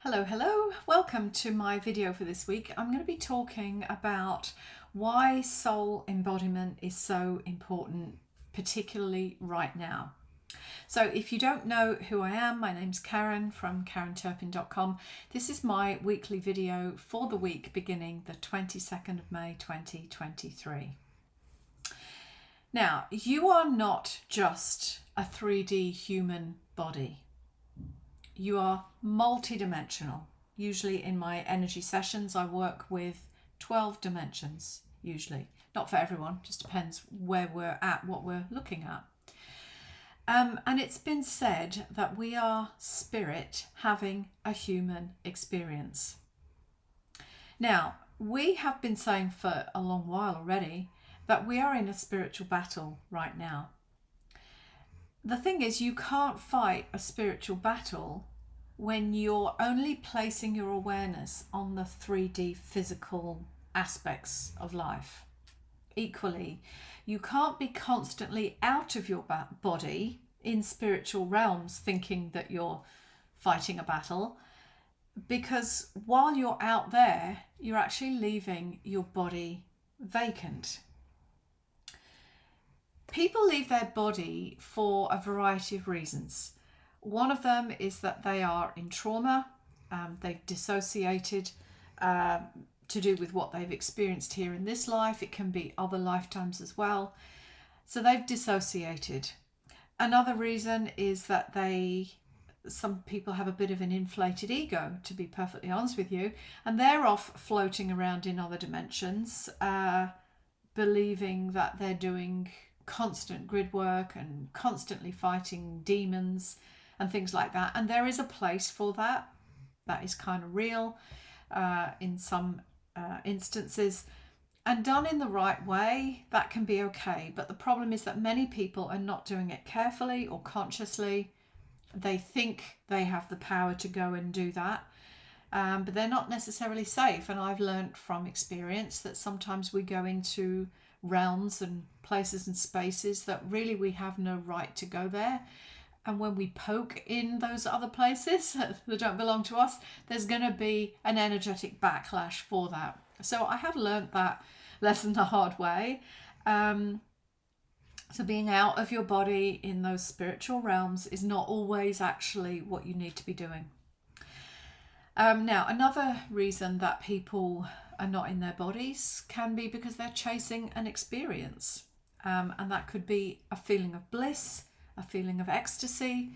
Hello, welcome to my video for this week. I'm going to be talking about why soul embodiment is so important, particularly right now. So if you don't know who I am, my name's Karen from karenturpin.com. This is my weekly video for the week beginning the 22nd of May 2023. Now, you are not just a 3D human body. You are multidimensional. Usually in my energy sessions, I work with 12 dimensions, usually. Not for everyone, just depends where we're at, what we're looking at. And it's been said that we are spirit having a human experience. Now, we have been saying for a long while already that we are in a spiritual battle right now. The thing is, you can't fight a spiritual battle when you're only placing your awareness on the 3D physical aspects of life. Equally, you can't be constantly out of your body in spiritual realms thinking that you're fighting a battle, because while you're out there, you're actually leaving your body vacant. People leave their body for a variety of reasons. One of them is that they are in trauma, they've dissociated to do with what they've experienced here in this life. It can be other lifetimes as well. So they've dissociated. Another reason is that some people have a bit of an inflated ego, to be perfectly honest with you, and they're off floating around in other dimensions, believing that they're doing constant grid work and constantly fighting demons and things like that. And there is a place for that. That is kind of real in some instances. And done in the right way, that can be okay. But the problem is that many people are not doing it carefully or consciously. They think they have the power to go and do that. But they're not necessarily safe. And I've learned from experience that sometimes we go into realms and places and spaces that really we have no right to go there. And when we poke in those other places that don't belong to us, there's going to be an energetic backlash for that. So I have learned that lesson the hard way. So being out of your body in those spiritual realms is not always actually what you need to be doing. Now, another reason that people are not in their bodies can be because they're chasing an experience. And that could be a feeling of bliss, a feeling of ecstasy,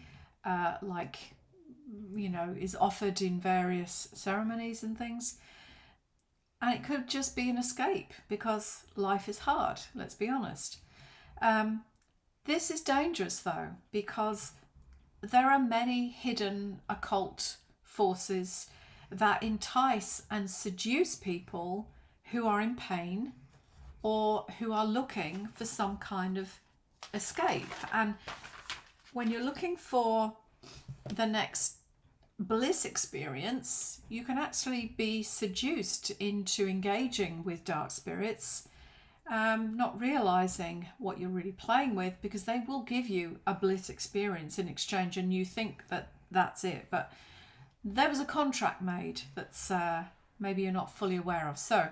is offered in various ceremonies and things. And it could just be an escape because life is hard, let's be honest. This is dangerous though, because there are many hidden occult forces that entice and seduce people who are in pain or who are looking for some kind of escape. And when you're looking for the next bliss experience, you can actually be seduced into engaging with dark spirits, not realizing what you're really playing with, because they will give you a bliss experience in exchange and you think that that's it. But there was a contract made that's maybe you're not fully aware of. So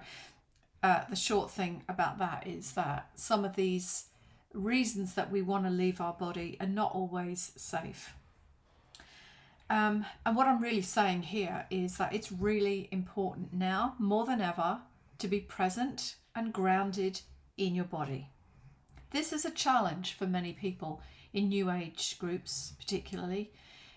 the short thing about that is that some of these reasons that we want to leave our body are not always safe. And what I'm really saying here is that it's really important now, more than ever, to be present and grounded in your body. This is a challenge for many people in New Age groups, particularly,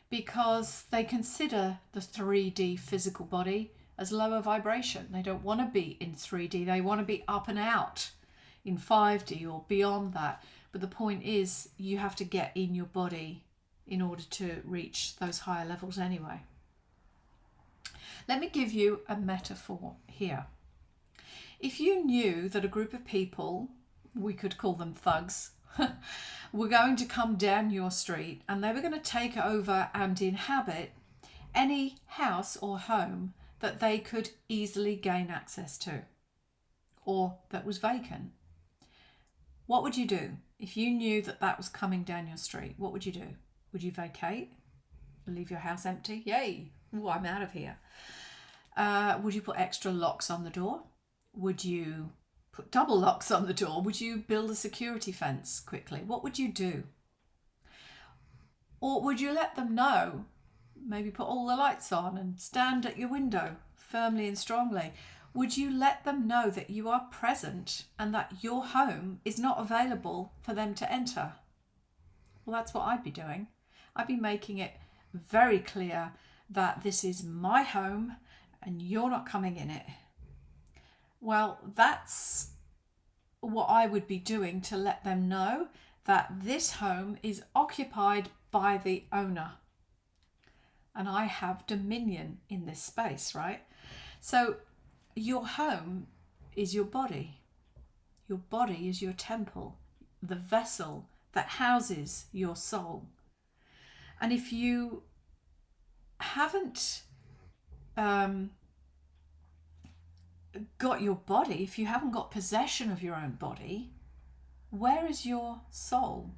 because they consider the 3D physical body as lower vibration. They don't want to be in 3D. They want to be up and out in 5D or beyond that. But the point is, you have to get in your body in order to reach those higher levels anyway. Let me give you a metaphor here. If you knew that a group of people, we could call them thugs, were going to come down your street and they were going to take over and inhabit any house or home that they could easily gain access to or that was vacant, what would you do? If you knew that that was coming down your street, what would you do? Would you vacate? Leave your house empty? Yay! Oh, I'm out of here. Would you put extra locks on the door? Would you put double locks on the door? Would you build a security fence quickly? What would you do? Or would you let them know? Maybe put all the lights on and stand at your window firmly and strongly. Would you let them know that you are present and that your home is not available for them to enter? Well, that's what I'd be doing. I'd be making it very clear that this is my home and you're not coming in it. Well, that's what I would be doing to let them know that this home is occupied by the owner. And I have dominion in this space, right? So your home is your body. Your body is your temple, the vessel that houses your soul. And if you haven't got your body, if you haven't got possession of your own body, where is your soul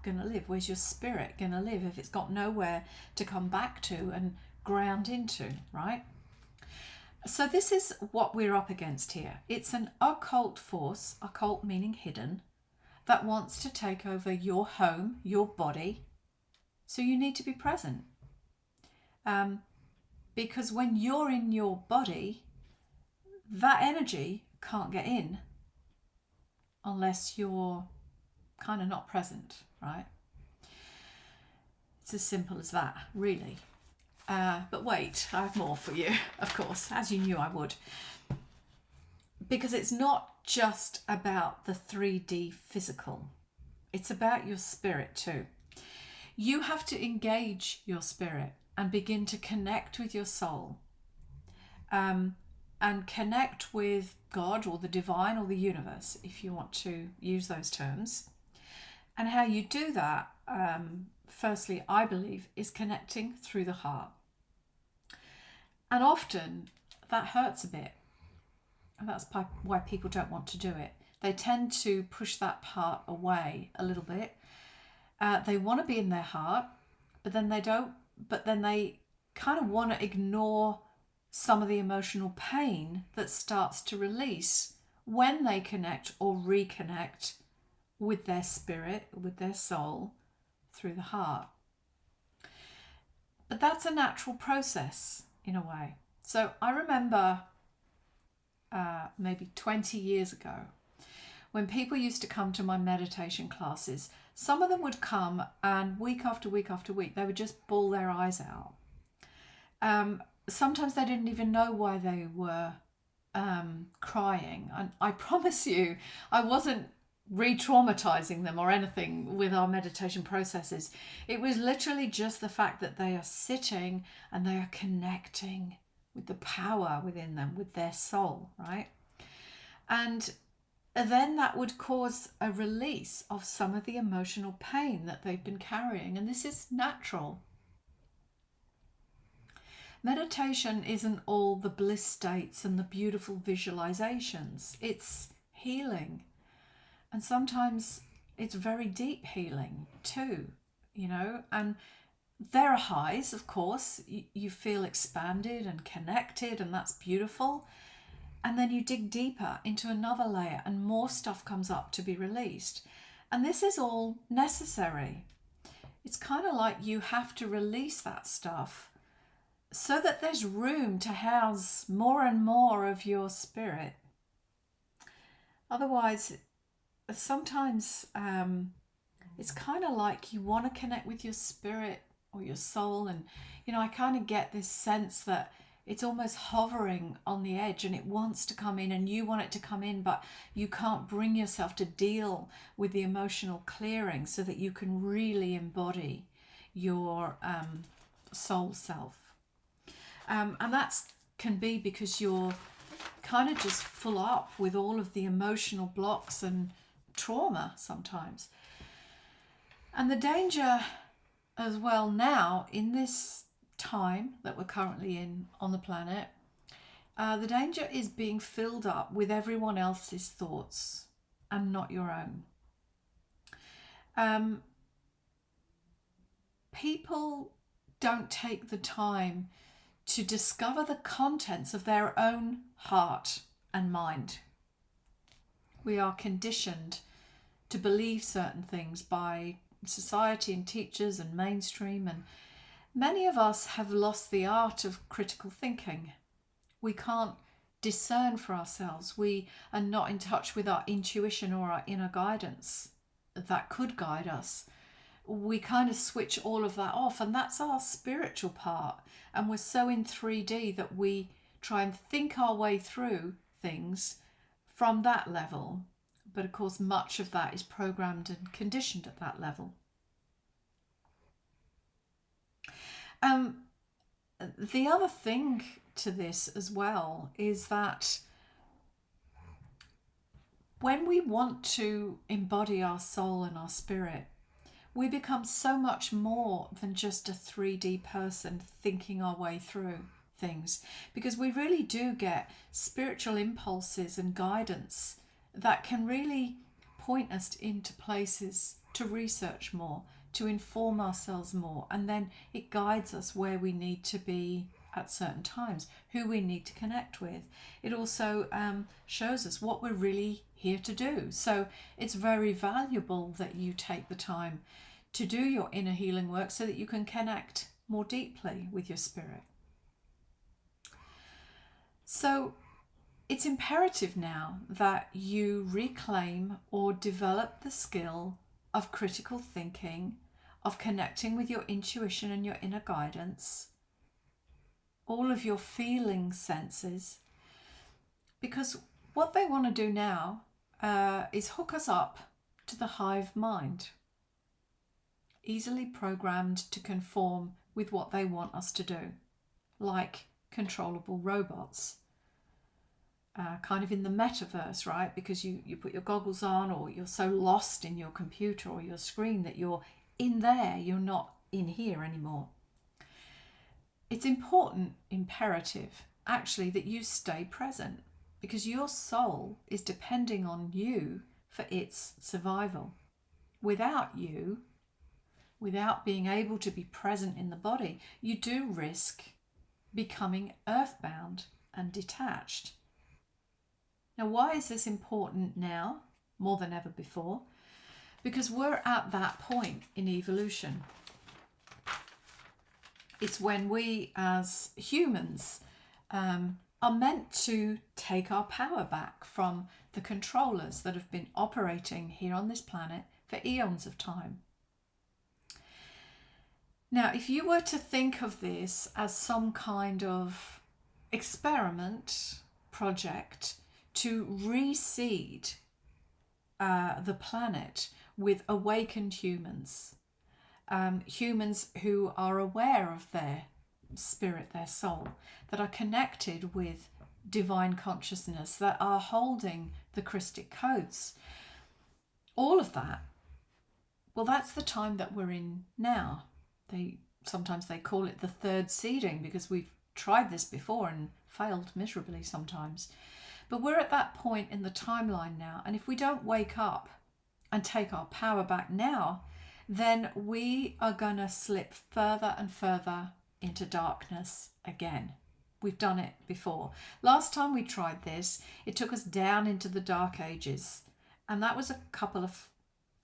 going to live? Where's your spirit going to live if it's got nowhere to come back to and ground into, right? So this is what we're up against here. It's an occult force, occult meaning hidden, that wants to take over your home, your body. So you need to be present. Because when you're in your body, that energy can't get in unless you're kind of not present, right? It's as simple as that, really. But wait, I have more for you, of course, as you knew I would. Because it's not just about the 3D physical. It's about your spirit too. You have to engage your spirit and begin to connect with your soul. And connect with God or the divine or the universe, if you want to use those terms. And how you do that, firstly, I believe, is connecting through the heart. And often that hurts a bit. And that's why people don't want to do it. They tend to push that part away a little bit. They want to be in their heart, but then they don't. But then they kind of want to ignore some of the emotional pain that starts to release when they connect or reconnect with their spirit, with their soul, through the heart. But that's a natural process in a way. So I remember maybe 20 years ago when people used to come to my meditation classes. Some of them would come and week after week after week, they would just bawl their eyes out. Sometimes they didn't even know why they were crying. And I promise you, I wasn't re-traumatizing them or anything with our meditation processes. It was literally just the fact that they are sitting and they are connecting with the power within them, with their soul, right? And then that would cause a release of some of the emotional pain that they've been carrying. And this is natural. Meditation isn't all the bliss states and the beautiful visualizations. It's healing. And sometimes it's very deep healing too, you know. And there are highs, of course. You feel expanded and connected, and that's beautiful. And then you dig deeper into another layer and more stuff comes up to be released. And this is all necessary. It's kind of like you have to release that stuff so that there's room to house more and more of your spirit. Otherwise, sometimes it's kind of like you want to connect with your spirit or your soul, and you know, I kind of get this sense that it's almost hovering on the edge and it wants to come in and you want it to come in, but you can't bring yourself to deal with the emotional clearing so that you can really embody your soul self. And that can be because you're kind of just full up with all of the emotional blocks and trauma sometimes. And the danger as well now in this time that we're currently in on the planet, the danger is being filled up with everyone else's thoughts and not your own. People don't take the time to discover the contents of their own heart and mind. We are conditioned to believe certain things by society and teachers and mainstream, and many of us have lost the art of critical thinking. We can't discern for ourselves. We are not in touch with our intuition or our inner guidance that could guide us. We kind of switch all of that off, and that's our spiritual part. And we're so in 3D that we try and think our way through things from that level. But of course, much of that is programmed and conditioned at that level. The other thing to this as well is that when we want to embody our soul and our spirit, we become so much more than just a 3D person thinking our way through things, because we really do get spiritual impulses and guidance that can really point us into places to research more, to inform ourselves more, and then it guides us where we need to be at certain times, who we need to connect with. It also shows us what we're really here to do. So it's very valuable that you take the time to do your inner healing work so that you can connect more deeply with your spirit. So it's imperative now that you reclaim or develop the skill of critical thinking, of connecting with your intuition and your inner guidance, all of your feeling senses, because what they want to do now is hook us up to the hive mind, easily programmed to conform with what they want us to do, like controllable robots. Kind of in the metaverse, right? Because you put your goggles on, or you're so lost in your computer or your screen that you're in there, you're not in here anymore. It's important, imperative, actually, that you stay present, because your soul is depending on you for its survival. Without you, without being able to be present in the body, you do risk becoming earthbound and detached. Now, why is this important now, more than ever before? Because we're at that point in evolution. It's when we, as humans, are meant to take our power back from the controllers that have been operating here on this planet for eons of time. Now, if you were to think of this as some kind of experiment project to reseed the planet with awakened humans, humans who are aware of their spirit, their soul, that are connected with divine consciousness, that are holding the Christic codes, all of that, well, that's the time that we're in now. Sometimes they call it the third seeding, because we've tried this before and failed miserably sometimes. But we're at that point in the timeline now, and if we don't wake up and take our power back now, then we are going to slip further and further into darkness again. We've done it before. Last time we tried this, it took us down into the Dark Ages, and that was a couple of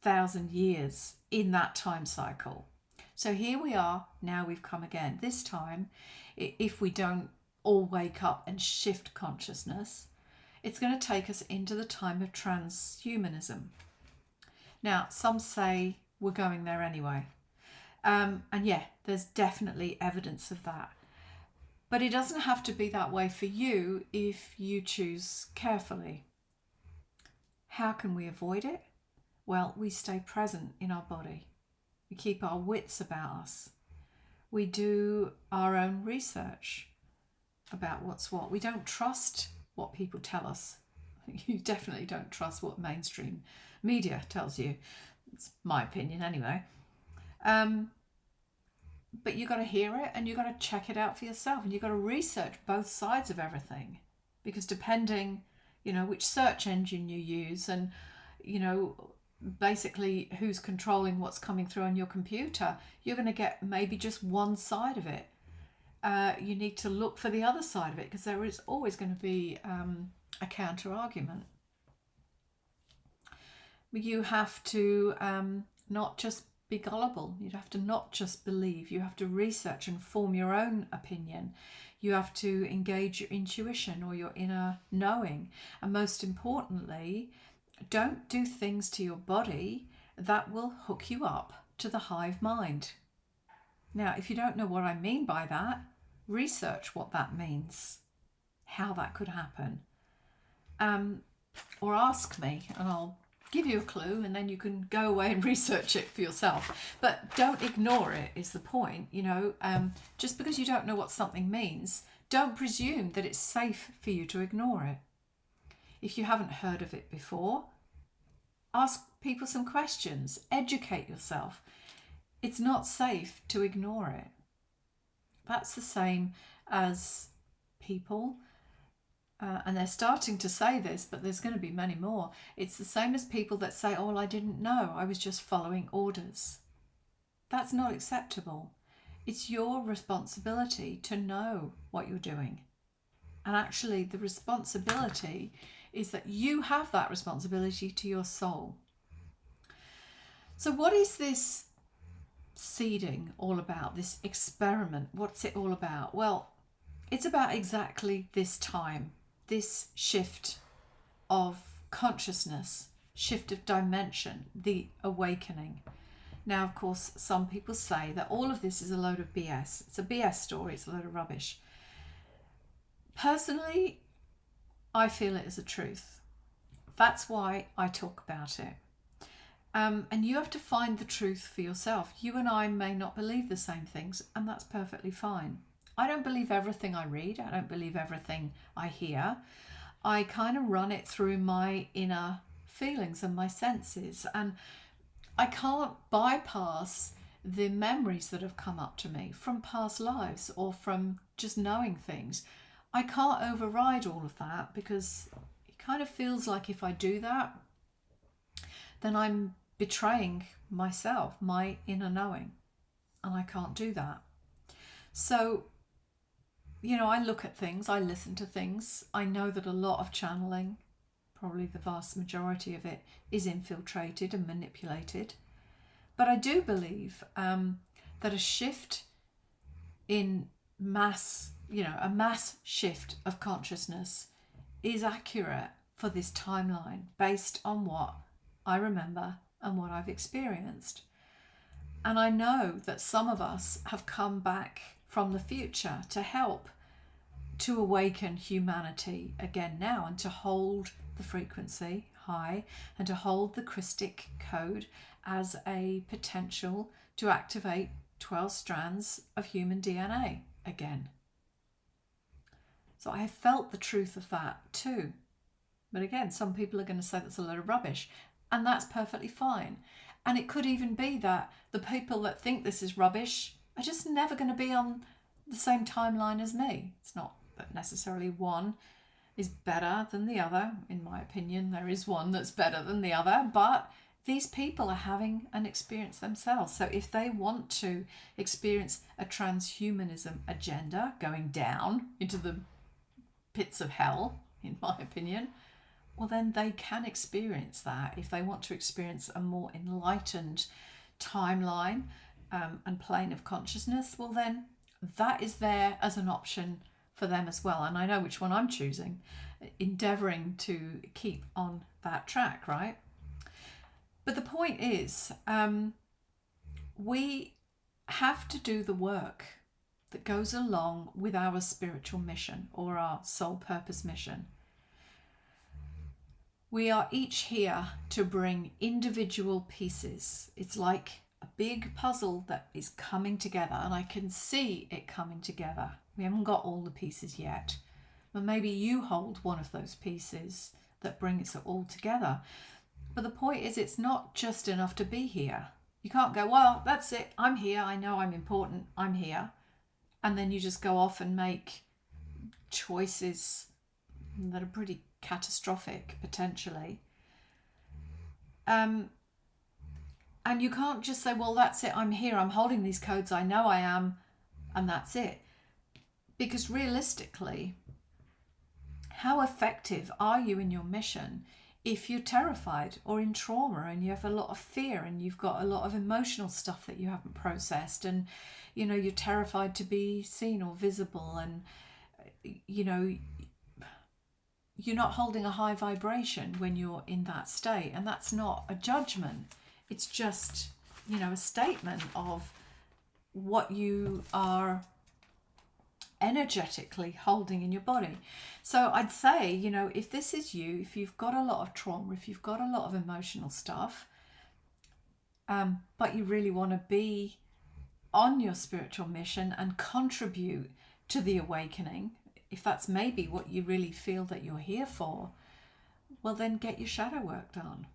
thousand years in that time cycle. So here we are, now we've come again. This time, if we don't all wake up and shift consciousness, it's going to take us into the time of transhumanism. Now, some say we're going there anyway. And yeah, there's definitely evidence of that. But it doesn't have to be that way for you if you choose carefully. How can we avoid it? Well, we stay present in our body. We keep our wits about us. We do our own research about what's what. We don't trust what people tell us. You definitely don't trust what mainstream media tells you. It's my opinion anyway. But you got to hear it and you got to check it out for yourself, and you got to research both sides of everything, because depending, which search engine you use, and basically who's controlling what's coming through on your computer, you're going to get maybe just one side of it. you need to look for the other side of it, because there is always going to be a counter argument. You have to not just be gullible. You have to not just believe. You have to research and form your own opinion. You have to engage your intuition or your inner knowing. And most importantly, don't do things to your body that will hook you up to the hive mind. Now, if you don't know what I mean by that, research what that means, how that could happen. Or ask me and I'll give you a clue, and then you can go away and research it for yourself. But don't ignore it is the point. Just because you don't know what something means, don't presume that it's safe for you to ignore it. If you haven't heard of it before, ask people some questions, educate yourself. It's not safe to ignore it. That's the same as people, and they're starting to say this, but there's going to be many more. It's the same as people that say, oh, I didn't know, I was just following orders. That's not acceptable. It's your responsibility to know what you're doing. And actually, the responsibility is that you have that responsibility to your soul. So what is this seeding all about, this experiment? What's it all about? Well, it's about exactly this time, this shift of consciousness, shift of dimension, the awakening. Now, of course, some people say that all of this is a load of BS. It's a BS story, it's a load of rubbish. Personally, I feel it is a truth. That's why I talk about it. And you have to find the truth for yourself. You and I may not believe the same things, and that's perfectly fine. I don't believe everything I read. I don't believe everything I hear. I kind of run it through my inner feelings and my senses, and I can't bypass the memories that have come up to me from past lives or from just knowing things. I can't override all of that, because it kind of feels like if I do that, then I'm betraying myself, my inner knowing, and I can't do that. So, I look at things, I listen to things. I know that a lot of channeling, probably the vast majority of it, is infiltrated and manipulated. But I do believe that a shift in mass, a mass shift of consciousness is accurate for this timeline based on what I remember and what I've experienced. And I know that some of us have come back from the future to help to awaken humanity again now, and to hold the frequency high, and to hold the Christic code as a potential to activate 12 strands of human DNA again. So I have felt the truth of that too. But again, some people are going to say that's a load of rubbish, and that's perfectly fine. And it could even be that the people that think this is rubbish are just never going to be on the same timeline as me. It's not that necessarily one is better than the other. In my opinion, there is one that's better than the other, but these people are having an experience themselves. So if they want to experience a transhumanism agenda going down into the pits of hell, in my opinion, well, then they can experience that. If they want to experience a more enlightened timeline and plane of consciousness, well, then that is there as an option for them as well. And I know which one I'm choosing, endeavouring to keep on that track, right? But the point is, we have to do the work that goes along with our spiritual mission or our soul purpose mission. We are each here to bring individual pieces. It's like a big puzzle that is coming together, and I can see it coming together. We haven't got all the pieces yet, but maybe you hold one of those pieces that brings it all together. But the point is, it's not just enough to be here. You can't go, well, that's it, I'm here, I know I'm important, I'm here. And then you just go off and make choices that are pretty catastrophic, potentially. And you can't just say, well, that's it, I'm here, I'm holding these codes, I know I am, and that's it. Because realistically, how effective are you in your mission if you're terrified or in trauma and you have a lot of fear and you've got a lot of emotional stuff that you haven't processed, and you're terrified to be seen or visible, and you're not holding a high vibration when you're in that state. And that's not a judgment, it's just a statement of what you are energetically holding in your body. So I'd say, if this is you, if you've got a lot of trauma, if you've got a lot of emotional stuff, but you really want to be on your spiritual mission and contribute to the awakening, if that's maybe what you really feel that you're here for, well, then get your shadow work done.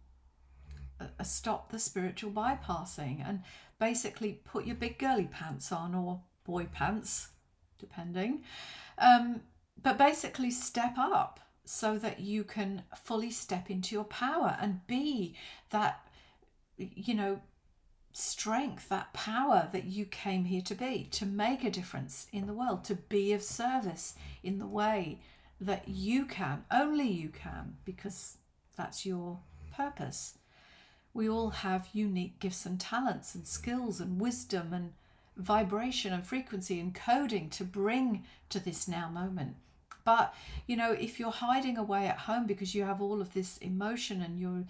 Stop the spiritual bypassing and basically put your big girly pants on, or boy pants, depending. But basically step up so that you can fully step into your power and be that, strength, that power that you came here to be, to make a difference in the world, to be of service in the way that you can, only you can, because that's your purpose. We all have unique gifts and talents and skills and wisdom and vibration and frequency and coding to bring to this now moment. But if you're hiding away at home because you have all of this emotion and you're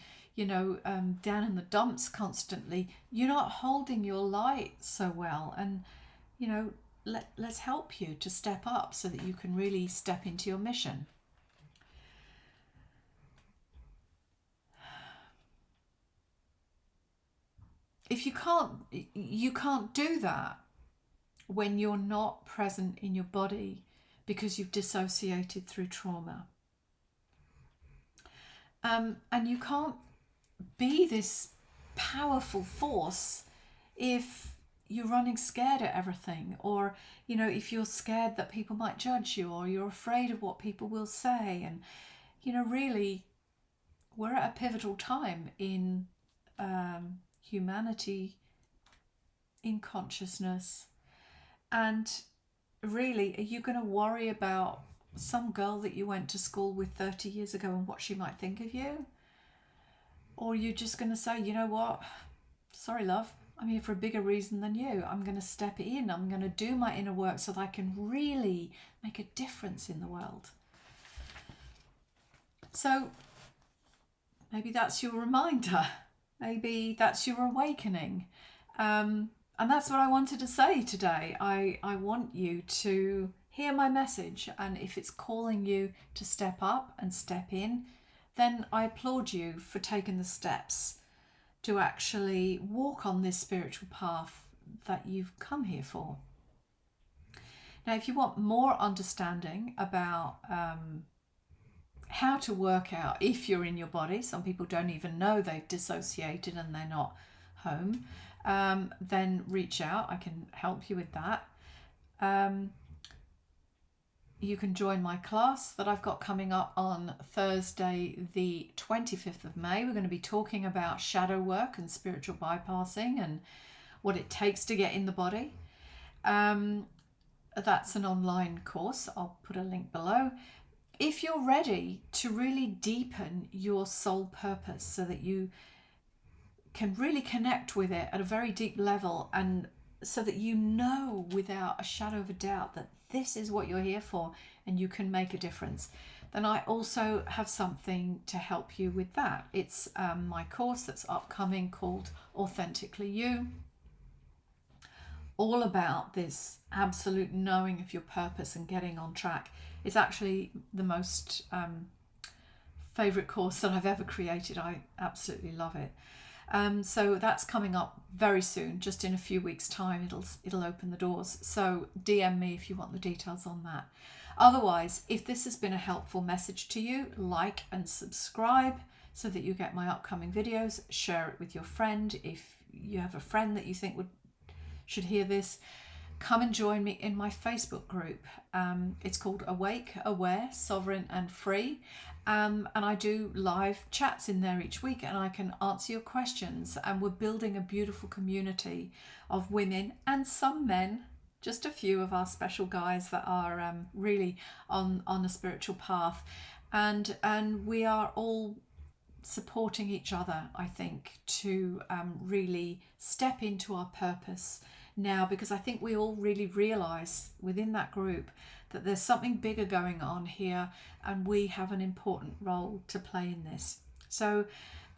down in the dumps constantly, you're not holding your light so well. And let's help you to step up so that you can really step into your mission. If you can't do that when you're not present in your body because you've dissociated through trauma. And you can't be this powerful force if you're running scared at everything, or if you're scared that people might judge you, or you're afraid of what people will say. And really, we're at a pivotal time in humanity, in consciousness. And really, are you going to worry about some girl that you went to school with 30 years ago and what she might think of you? Or are you just going to say, you know what, sorry love, I'm here for a bigger reason than you. I'm going to step in, I'm going to do my inner work so that I can really make a difference in the world. So maybe that's your reminder, maybe that's your awakening. And that's what I wanted to say today. I want you to hear my message, and if it's calling you to step up and step in, then I applaud you for taking the steps to actually walk on this spiritual path that you've come here for. Now, if you want more understanding about how to work out if you're in your body, some people don't even know they've dissociated and they're not home, then reach out. I can help you with that. You can join my class that I've got coming up on Thursday, the 25th of May. We're going to be talking about shadow work and spiritual bypassing and what it takes to get in the body. That's an online course. I'll put a link below. If you're ready to really deepen your soul purpose so that you can really connect with it at a very deep level, and so that you know without a shadow of a doubt that this is what you're here for and you can make a difference, then I also have something to help you with that. It's my course that's upcoming called Authentically You. All about this absolute knowing of your purpose and getting on track. It's actually the most favourite course that I've ever created. I absolutely love it. So that's coming up very soon, just in a few weeks' time. It'll open the doors. So DM me if you want the details on that. Otherwise, if this has been a helpful message to you, like and subscribe so that you get my upcoming videos. Share it with your friend. If you have a friend that you think should hear this, come and join me in my Facebook group. It's called Awake, Aware, Sovereign and Free. And I do live chats in there each week, and I can answer your questions. And we're building a beautiful community of women and some men just a few of our special guys that are really on a spiritual path, and we are all supporting each other, I think, to really step into our purpose now, because I think we all really realize within that group that there's something bigger going on here, and we have an important role to play in this. So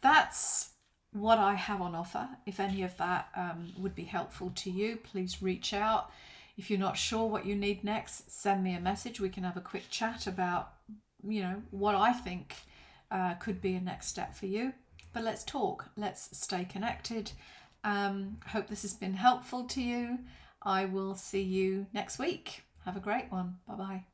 that's what I have on offer. If any of that would be helpful to you, please reach out. If you're not sure what you need next, send me a message. We can have a quick chat about, what I think could be a next step for you. But let's talk. Let's stay connected. Hope this has been helpful to you. I will see you next week. Have a great one. Bye-bye.